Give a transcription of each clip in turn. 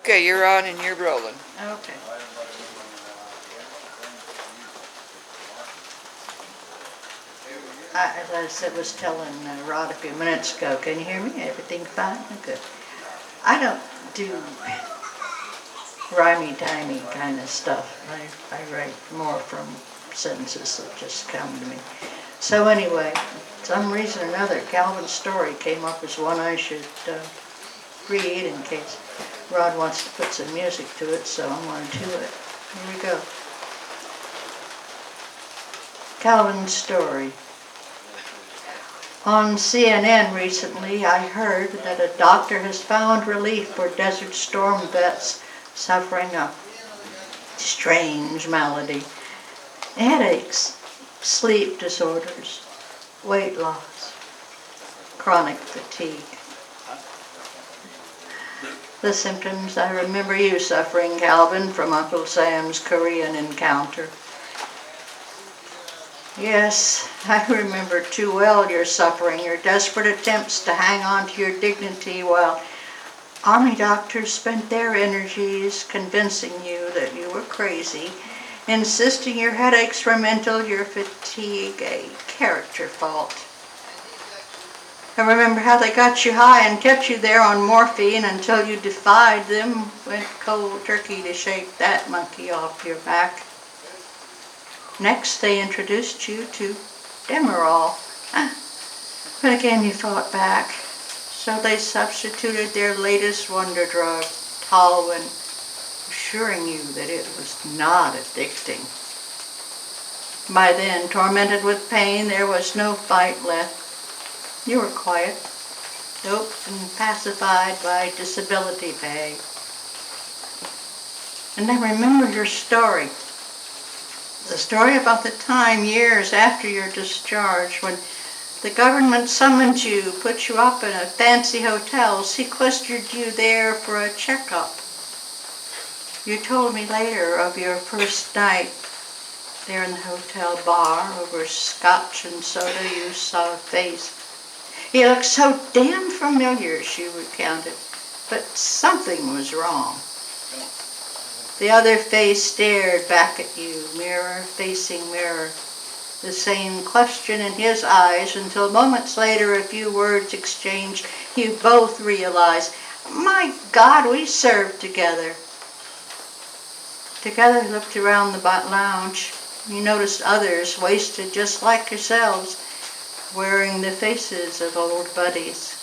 Okay, you're on and you're rolling. Okay. As I was telling Rod a few minutes ago, can you hear me? Everything fine? Good. I don't do rhymey-timey kind of stuff. I write more from sentences that just come to me. So anyway, some reason or another, Calvin's story came up as one I should read in case Rod wants to put some music to it, so I'm going to do it. Here we go. Calvin's story. On CNN recently, I heard that a doctor has found relief for Desert Storm vets suffering a strange malady. Headaches, sleep disorders, weight loss, chronic fatigue. The symptoms I remember you suffering, Calvin, from Uncle Sam's Korean encounter. Yes, I remember too well your suffering, your desperate attempts to hang on to your dignity while army doctors spent their energies convincing you that you were crazy, insisting your headaches were mental, your fatigue a character fault. I remember how they got you high and kept you there on morphine until you defied them, went cold turkey to shake that monkey off your back. Next, they introduced you to Demerol. But again, you fought back. So they substituted their latest wonder drug, Talwin, assuring you that it was not addicting. By then, tormented with pain, there was no fight left. You were quiet, doped and pacified by disability pay. And I remember your story. The story about the time years after your discharge when the government summoned you, put you up in a fancy hotel, sequestered you there for a checkup. You told me later of your first night there in the hotel bar over scotch and soda. You saw a face. He looked so damn familiar, she recounted, but something was wrong. The other face stared back at you, mirror facing mirror, the same question in his eyes until moments later, a few words exchanged, you both realized, my God, we served together. Together looked around the lounge. You noticed others, wasted just like yourselves, wearing the faces of old buddies.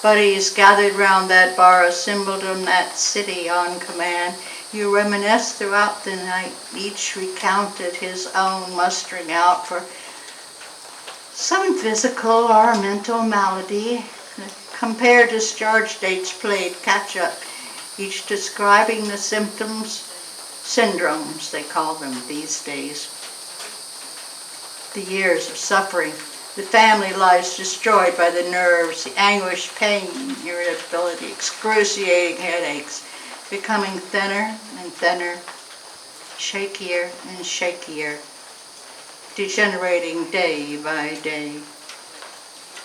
Buddies gathered round that bar assembled on that city on command. You reminisced throughout the night. Each recounted his own mustering out for some physical or mental malady. Compare discharge dates played catch-up, each describing the syndromes they call them these days. The years of suffering, the family lives destroyed by the nerves, the anguish, pain, irritability, excruciating headaches, becoming thinner and thinner, shakier and shakier, degenerating day by day.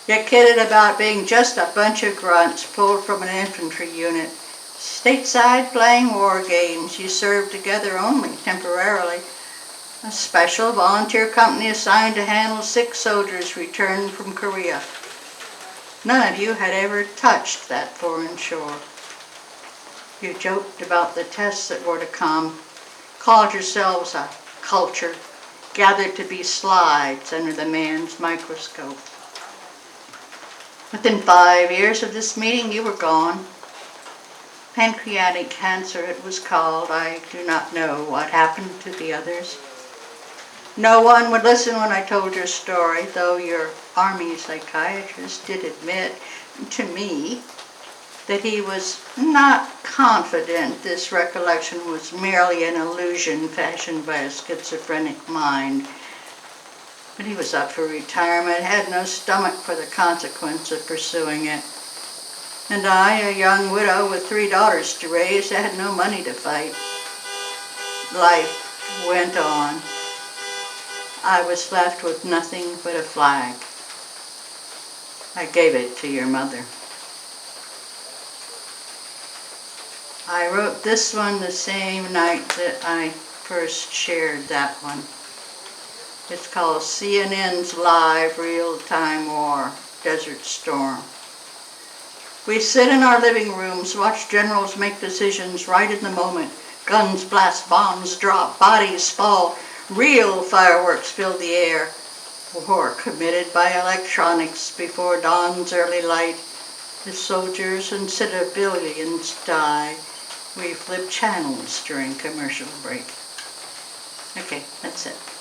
You kidded about being just a bunch of grunts pulled from an infantry unit, stateside playing war games. You served together only temporarily. A special volunteer company assigned to handle sick soldiers returned from Korea. None of you had ever touched that foreign shore. You joked about the tests that were to come, called yourselves a culture, gathered to be slides under the man's microscope. Within 5 years of this meeting, you were gone. Pancreatic cancer, it was called. I do not know what happened to the others. No one would listen when I told your story, though your army psychiatrist did admit to me that he was not confident this recollection was merely an illusion fashioned by a schizophrenic mind. But he was up for retirement, had no stomach for the consequence of pursuing it. And I, a young widow with 3 daughters to raise, had no money to fight. Life went on. I was left with nothing but a flag. I gave it to your mother. I wrote this one the same night that I first shared that one. It's called CNN's Live Real-Time War, Desert Storm. We sit in our living rooms, watch generals make decisions right in the moment. Guns blast, bombs drop, bodies fall, real fireworks fill the air. War committed by electronics before dawn's early light. The soldiers and civilians die. We flip channels during commercial break. Okay, that's it.